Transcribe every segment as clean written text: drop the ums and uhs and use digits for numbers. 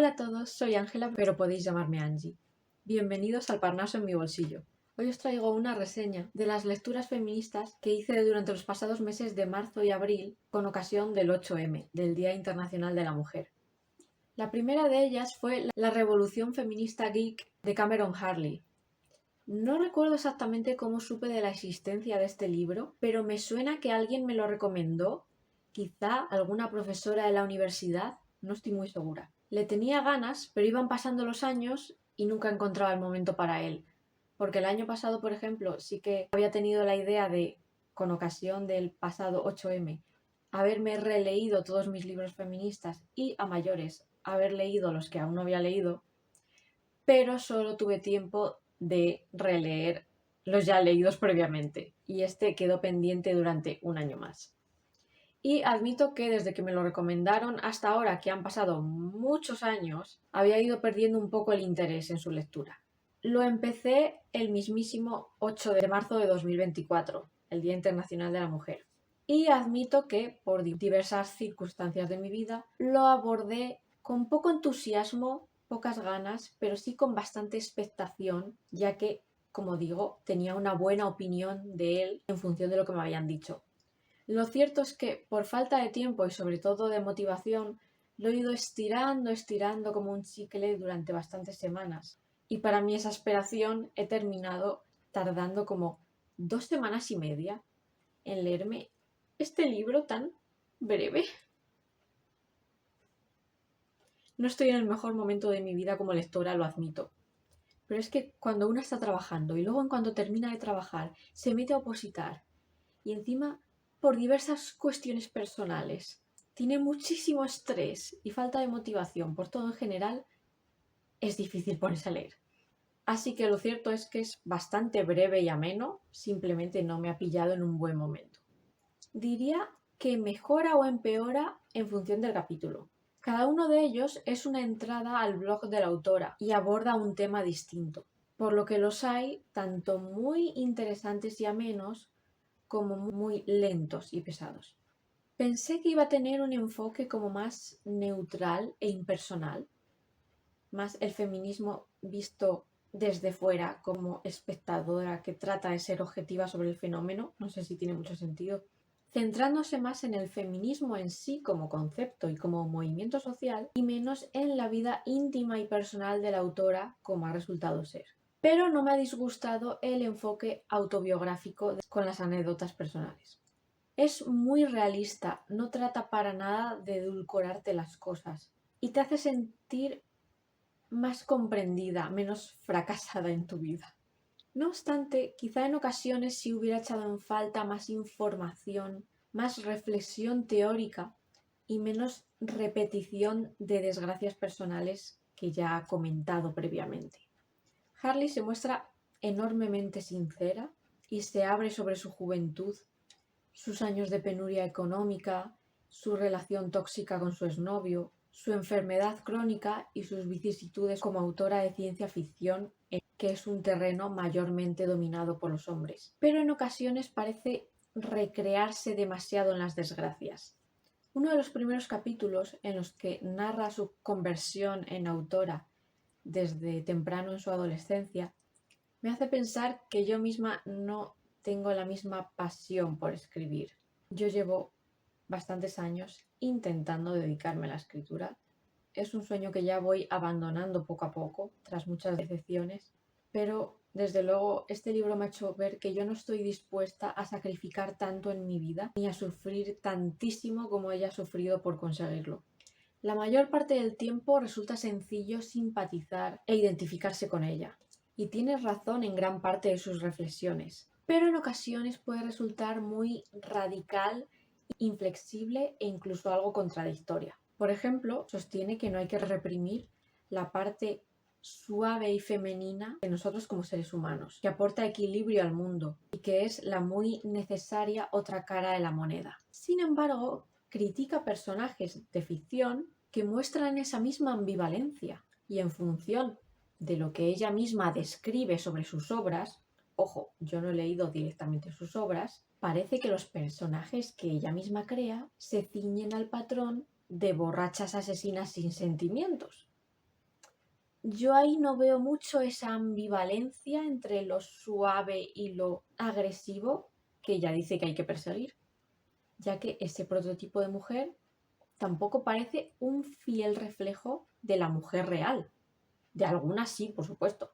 Hola a todos, soy Ángela, pero podéis llamarme Angie. Bienvenidos al Parnaso en mi bolsillo. Hoy os traigo una reseña de las lecturas feministas que hice durante los pasados meses de marzo y abril con ocasión del 8M, del Día Internacional de la Mujer. La primera de ellas fue La Revolución Feminista Geek de Cameron Harley. No recuerdo exactamente cómo supe de la existencia de este libro, pero me suena que alguien me lo recomendó, quizá alguna profesora de la universidad, no estoy muy segura. Le tenía ganas, pero iban pasando los años y nunca encontraba el momento para él. Porque el año pasado, por ejemplo, sí que había tenido la idea de, con ocasión del pasado 8M, haberme releído todos mis libros feministas y, a mayores, haber leído los que aún no había leído, pero solo tuve tiempo de releer los ya leídos previamente y este quedó pendiente durante un año más. Y admito que desde que me lo recomendaron hasta ahora, que han pasado muchos años, había ido perdiendo un poco el interés en su lectura. Lo empecé el mismísimo 8 de marzo de 2024, el Día Internacional de la Mujer. Y admito que, por diversas circunstancias de mi vida, lo abordé con poco entusiasmo, pocas ganas, pero sí con bastante expectación, ya que, como digo, tenía una buena opinión de él en función de lo que me habían dicho. Lo cierto es que, por falta de tiempo y sobre todo de motivación, lo he ido estirando como un chicle durante bastantes semanas. Y para mi exasperación he terminado tardando como 2 semanas y media en leerme este libro tan breve. No estoy en el mejor momento de mi vida como lectora, lo admito. Pero es que cuando una está trabajando y luego en cuanto termina de trabajar se mete a opositar y encima por diversas cuestiones personales tiene muchísimo estrés y falta de motivación por todo en general, es difícil ponerse a leer. Así que lo cierto es que es bastante breve y ameno, simplemente no me ha pillado en un buen momento. Diría que mejora o empeora en función del capítulo. Cada uno de ellos es una entrada al blog de la autora y aborda un tema distinto, por lo que los hay tanto muy interesantes y amenos como muy lentos y pesados. Pensé que iba a tener un enfoque como más neutral e impersonal, más el feminismo visto desde fuera como espectadora que trata de ser objetiva sobre el fenómeno, no sé si tiene mucho sentido, centrándose más en el feminismo en sí como concepto y como movimiento social y menos en la vida íntima y personal de la autora como ha resultado ser. Pero no me ha disgustado el enfoque autobiográfico con las anécdotas personales. Es muy realista, no trata para nada de edulcorarte las cosas y te hace sentir más comprendida, menos fracasada en tu vida. No obstante, quizá en ocasiones sí hubiera echado en falta más información, más reflexión teórica y menos repetición de desgracias personales que ya ha comentado previamente. Harley se muestra enormemente sincera y se abre sobre su juventud, sus años de penuria económica, su relación tóxica con su exnovio, su enfermedad crónica y sus vicisitudes como autora de ciencia ficción, que es un terreno mayormente dominado por los hombres. Pero en ocasiones parece recrearse demasiado en las desgracias. Uno de los primeros capítulos en los que narra su conversión en autora desde temprano en su adolescencia me hace pensar que yo misma no tengo la misma pasión por escribir. Yo llevo bastantes años intentando dedicarme a la escritura. Es un sueño que ya voy abandonando poco a poco, tras muchas decepciones, pero desde luego este libro me ha hecho ver que yo no estoy dispuesta a sacrificar tanto en mi vida ni a sufrir tantísimo como ella ha sufrido por conseguirlo. La mayor parte del tiempo resulta sencillo simpatizar e identificarse con ella, y tienes razón en gran parte de sus reflexiones, pero en ocasiones puede resultar muy radical, inflexible e incluso algo contradictoria. Por ejemplo, sostiene que no hay que reprimir la parte suave y femenina de nosotros como seres humanos, que aporta equilibrio al mundo y que es la muy necesaria otra cara de la moneda. Sin embargo, critica personajes de ficción que muestran esa misma ambivalencia y en función de lo que ella misma describe sobre sus obras, ojo, yo no he leído directamente sus obras, parece que los personajes que ella misma crea se ciñen al patrón de borrachas asesinas sin sentimientos. Yo ahí no veo mucho esa ambivalencia entre lo suave y lo agresivo que ella dice que hay que perseguir, ya que ese prototipo de mujer tampoco parece un fiel reflejo de la mujer real. De algunas sí, por supuesto,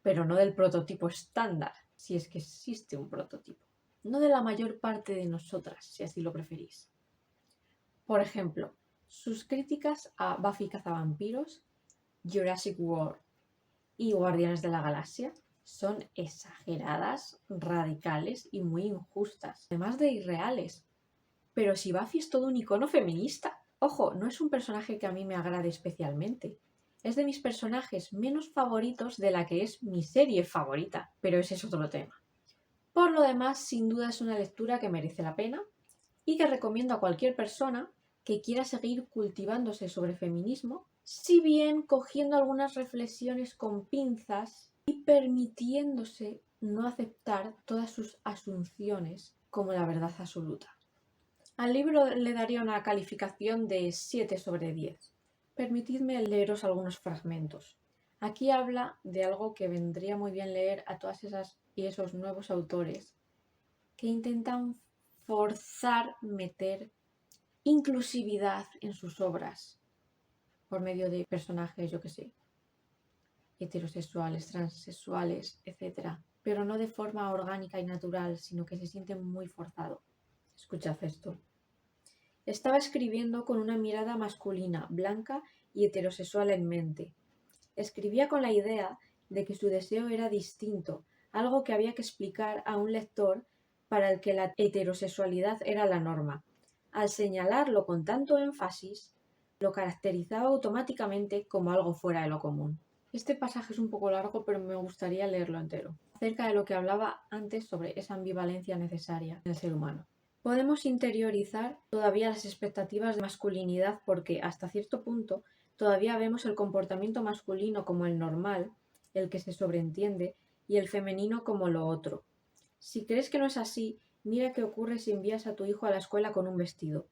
pero no del prototipo estándar, si es que existe un prototipo. No de la mayor parte de nosotras, si así lo preferís. Por ejemplo, sus críticas a Buffy cazavampiros, Jurassic World y Guardianes de la Galaxia son exageradas, radicales y muy injustas, además de irreales. Pero si Buffy es todo un icono feminista. Ojo, no es un personaje que a mí me agrade especialmente. Es de mis personajes menos favoritos de la que es mi serie favorita, pero ese es otro tema. Por lo demás, sin duda es una lectura que merece la pena y que recomiendo a cualquier persona que quiera seguir cultivándose sobre feminismo, si bien cogiendo algunas reflexiones con pinzas y permitiéndose no aceptar todas sus asunciones como la verdad absoluta. Al libro le daría una calificación de 7/10. Permitidme leeros algunos fragmentos. Aquí habla de algo que vendría muy bien leer a todas esas y esos nuevos autores que intentan forzar meter inclusividad en sus obras por medio de personajes, yo que sé, heterosexuales, transexuales, etc. Pero no de forma orgánica y natural, sino que se siente muy forzado. Escuchad esto. Estaba escribiendo con una mirada masculina, blanca y heterosexual en mente. Escribía con la idea de que su deseo era distinto, algo que había que explicar a un lector para el que la heterosexualidad era la norma. Al señalarlo con tanto énfasis, lo caracterizaba automáticamente como algo fuera de lo común. Este pasaje es un poco largo, pero me gustaría leerlo entero, acerca de lo que hablaba antes sobre esa ambivalencia necesaria en el ser humano. Podemos interiorizar todavía las expectativas de masculinidad porque, hasta cierto punto, todavía vemos el comportamiento masculino como el normal, el que se sobreentiende, y el femenino como lo otro. Si crees que no es así, mira qué ocurre si envías a tu hijo a la escuela con un vestido.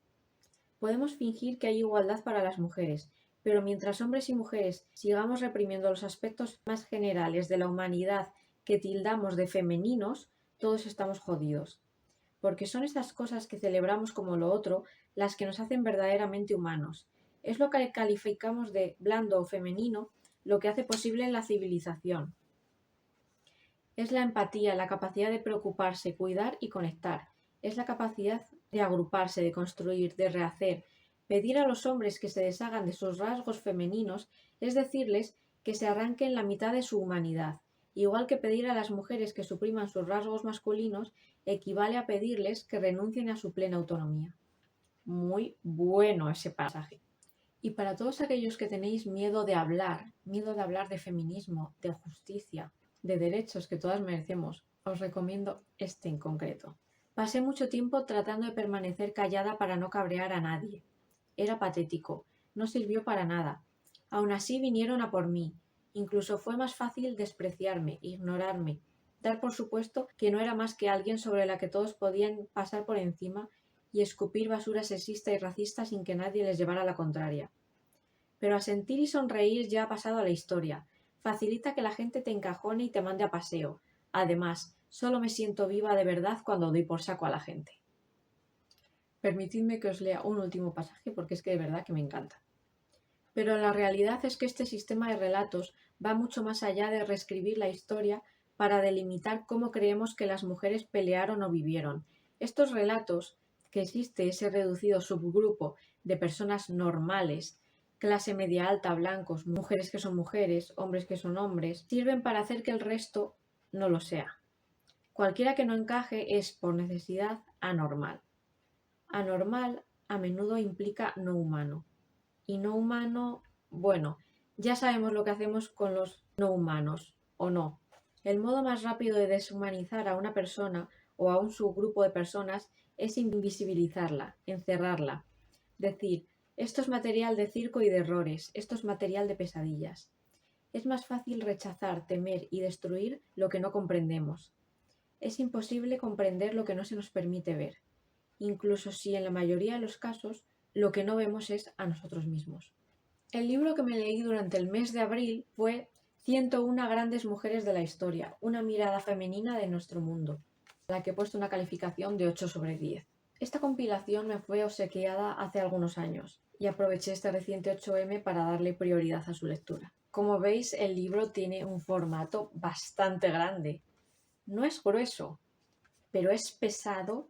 Podemos fingir que hay igualdad para las mujeres, pero mientras hombres y mujeres sigamos reprimiendo los aspectos más generales de la humanidad que tildamos de femeninos, todos estamos jodidos. Porque son estas cosas que celebramos como lo otro las que nos hacen verdaderamente humanos. Es lo que calificamos de blando o femenino lo que hace posible la civilización. Es la empatía, la capacidad de preocuparse, cuidar y conectar. Es la capacidad de agruparse, de construir, de rehacer. Pedir a los hombres que se deshagan de sus rasgos femeninos es decirles que se arranquen la mitad de su humanidad. Igual que pedir a las mujeres que supriman sus rasgos masculinos equivale a pedirles que renuncien a su plena autonomía. Muy bueno ese pasaje. Y para todos aquellos que tenéis miedo de hablar de feminismo, de justicia, de derechos que todas merecemos, os recomiendo este en concreto. Pasé mucho tiempo tratando de permanecer callada para no cabrear a nadie. Era patético, no sirvió para nada. Aún así vinieron a por mí. Incluso fue más fácil despreciarme, ignorarme, dar por supuesto que no era más que alguien sobre la que todos podían pasar por encima y escupir basura sexista y racista sin que nadie les llevara la contraria. Pero asentir y sonreír ya ha pasado a la historia. Facilita que la gente te encajone y te mande a paseo. Además, solo me siento viva de verdad cuando doy por saco a la gente. Permitidme que os lea un último pasaje porque es que de verdad que me encanta. Pero la realidad es que este sistema de relatos va mucho más allá de reescribir la historia para delimitar cómo creemos que las mujeres pelearon o vivieron. Estos relatos, que existe ese reducido subgrupo de personas normales, clase media alta, blancos, mujeres que son mujeres, hombres que son hombres, sirven para hacer que el resto no lo sea. Cualquiera que no encaje es, por necesidad, anormal. Anormal a menudo implica no humano. Y no humano, bueno, ya sabemos lo que hacemos con los no humanos, ¿o no? El modo más rápido de deshumanizar a una persona o a un subgrupo de personas es invisibilizarla, encerrarla. Decir, esto es material de circo y de errores, esto es material de pesadillas. Es más fácil rechazar, temer y destruir lo que no comprendemos. Es imposible comprender lo que no se nos permite ver, incluso si en la mayoría de los casos lo que no vemos es a nosotros mismos. El libro que me leí durante el mes de abril fue 101 grandes mujeres de la historia, una mirada femenina de nuestro mundo, a la que he puesto una calificación de 8 sobre 10. Esta compilación me fue obsequiada hace algunos años y aproveché este reciente 8M para darle prioridad a su lectura. Como veis, el libro tiene un formato bastante grande. No es grueso, pero es pesado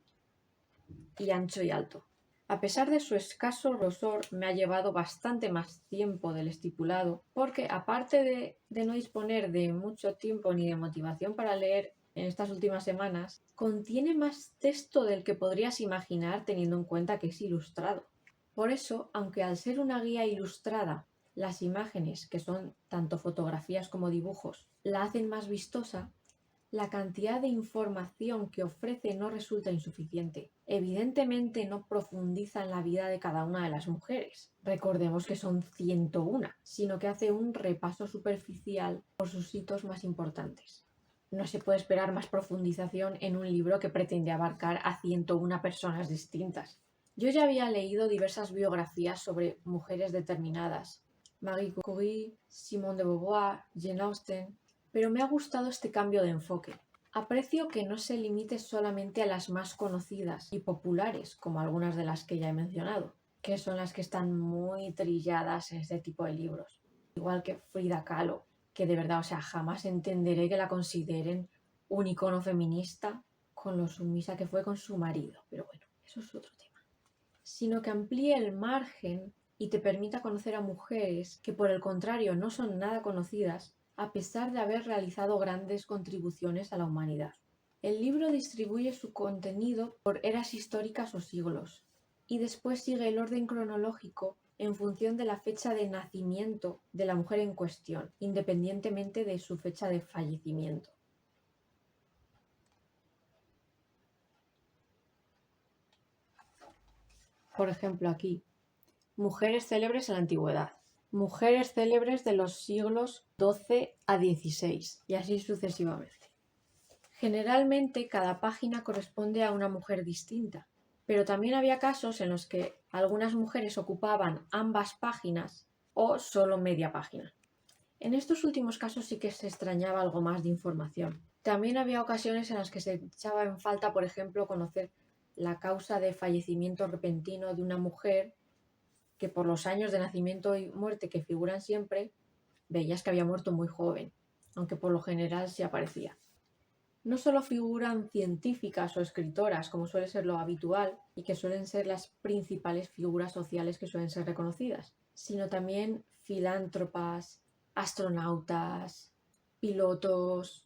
y ancho y alto. A pesar de su escaso grosor, me ha llevado bastante más tiempo del estipulado, porque aparte de no disponer de mucho tiempo ni de motivación para leer en estas últimas semanas, contiene más texto del que podrías imaginar teniendo en cuenta que es ilustrado. Por eso, aunque al ser una guía ilustrada, las imágenes, que son tanto fotografías como dibujos, la hacen más vistosa, la cantidad de información que ofrece no resulta insuficiente. Evidentemente no profundiza en la vida de cada una de las mujeres. Recordemos que son 101, sino que hace un repaso superficial por sus hitos más importantes. No se puede esperar más profundización en un libro que pretende abarcar a 101 personas distintas. Yo ya había leído diversas biografías sobre mujeres determinadas. Marie Curie, Simone de Beauvoir, Jane Austen, pero me ha gustado este cambio de enfoque. Aprecio que no se limite solamente a las más conocidas y populares, como algunas de las que ya he mencionado, que son las que están muy trilladas en este tipo de libros. Igual que Frida Kahlo, que de verdad, jamás entenderé que la consideren un icono feminista con lo sumisa que fue con su marido, pero bueno, eso es otro tema. Sino que amplíe el margen y te permita conocer a mujeres que por el contrario no son nada conocidas a pesar de haber realizado grandes contribuciones a la humanidad. El libro distribuye su contenido por eras históricas o siglos, y después sigue el orden cronológico en función de la fecha de nacimiento de la mujer en cuestión, independientemente de su fecha de fallecimiento. Por ejemplo, aquí, mujeres célebres en la antigüedad, mujeres célebres de los siglos XII a XVI, y así sucesivamente. Generalmente cada página corresponde a una mujer distinta, pero también había casos en los que algunas mujeres ocupaban ambas páginas o solo media página. En estos últimos casos sí que se extrañaba algo más de información. También había ocasiones en las que se echaba en falta, por ejemplo, conocer la causa de fallecimiento repentino de una mujer que por los años de nacimiento y muerte que figuran siempre, veías que había muerto muy joven, aunque por lo general sí aparecía. No solo figuran científicas o escritoras, como suele ser lo habitual, y que suelen ser las principales figuras sociales que suelen ser reconocidas, sino también filántropas, astronautas, pilotos,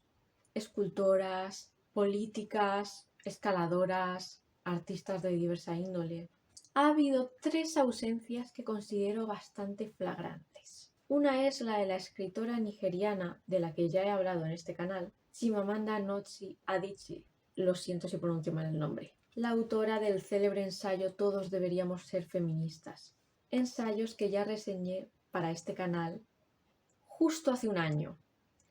escultoras, políticas, escaladoras, artistas de diversa índole. Ha habido 3 ausencias que considero bastante flagrantes. Una es la de la escritora nigeriana, de la que ya he hablado en este canal, Chimamanda Ngozi Adichie, lo siento si pronuncio mal el nombre, la autora del célebre ensayo Todos deberíamos ser feministas, ensayos que ya reseñé para este canal justo hace un año,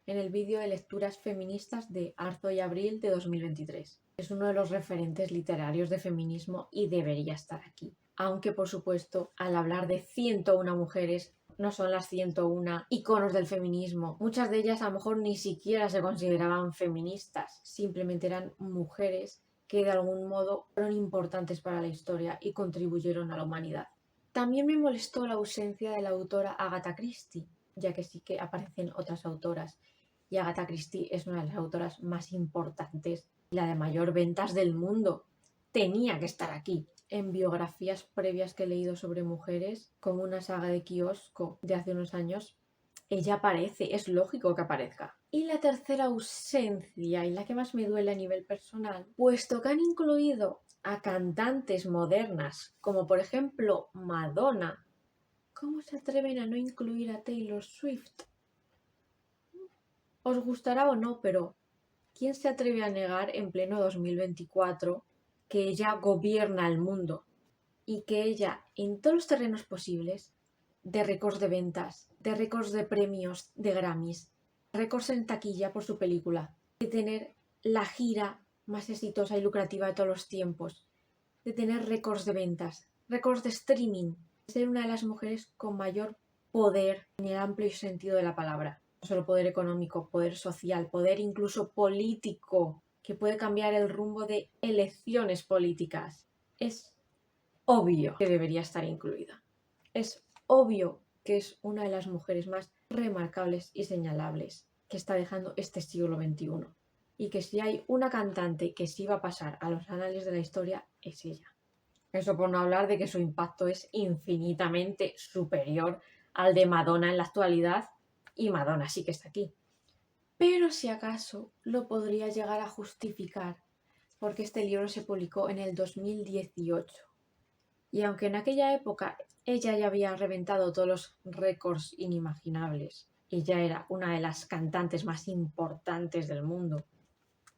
en el vídeo de lecturas feministas de Arzo y Abril de 2023. Es uno de los referentes literarios de feminismo y debería estar aquí. Aunque, por supuesto, al hablar de 101 mujeres, no son las 101 iconos del feminismo. Muchas de ellas a lo mejor ni siquiera se consideraban feministas, simplemente eran mujeres que de algún modo fueron importantes para la historia y contribuyeron a la humanidad. También me molestó la ausencia de la autora Agatha Christie, ya que sí que aparecen otras autoras, y Agatha Christie es una de las autoras más importantes y la de mayor ventas del mundo. Tenía que estar aquí. En biografías previas que he leído sobre mujeres, como una saga de Kiosko de hace unos años, ella aparece, es lógico que aparezca. Y la tercera ausencia, y la que más me duele a nivel personal, puesto que han incluido a cantantes modernas, como por ejemplo Madonna, ¿cómo se atreven a no incluir a Taylor Swift? Os gustará o no, pero ¿quién se atreve a negar en pleno 2024 que ella gobierna el mundo y que ella, en todos los terrenos posibles, de récords de ventas, de récords de premios, de Grammys, récords en taquilla por su película, de tener la gira más exitosa y lucrativa de todos los tiempos, de tener récords de ventas, récords de streaming, de ser una de las mujeres con mayor poder en el amplio sentido de la palabra. No solo poder económico, poder social, poder incluso político, que puede cambiar el rumbo de elecciones políticas. Es obvio que debería estar incluida. Es obvio que es una de las mujeres más remarcables y señalables que está dejando este siglo XXI. Y que si hay una cantante que sí va a pasar a los anales de la historia, es ella. Eso por no hablar de que su impacto es infinitamente superior al de Madonna en la actualidad, y Madonna sí que está aquí. Pero si acaso lo podría llegar a justificar porque este libro se publicó en el 2018. Y aunque en aquella época ella ya había reventado todos los récords inimaginables y ya era una de las cantantes más importantes del mundo,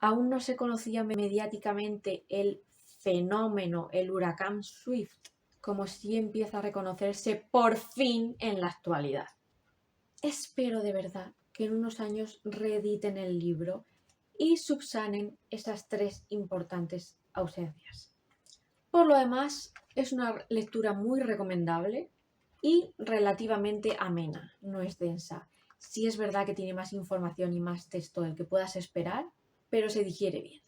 aún no se conocía mediáticamente el fenómeno, el huracán Swift, como si empieza a reconocerse por fin en la actualidad. Espero de verdad que en unos años reediten el libro y subsanen esas 3 importantes ausencias. Por lo demás, es una lectura muy recomendable y relativamente amena, no es densa. Sí es verdad que tiene más información y más texto del que puedas esperar, pero se digiere bien.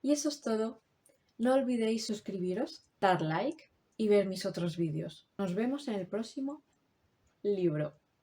Y eso es todo. No olvidéis suscribiros, dar like y ver mis otros vídeos. Nos vemos en el próximo libro.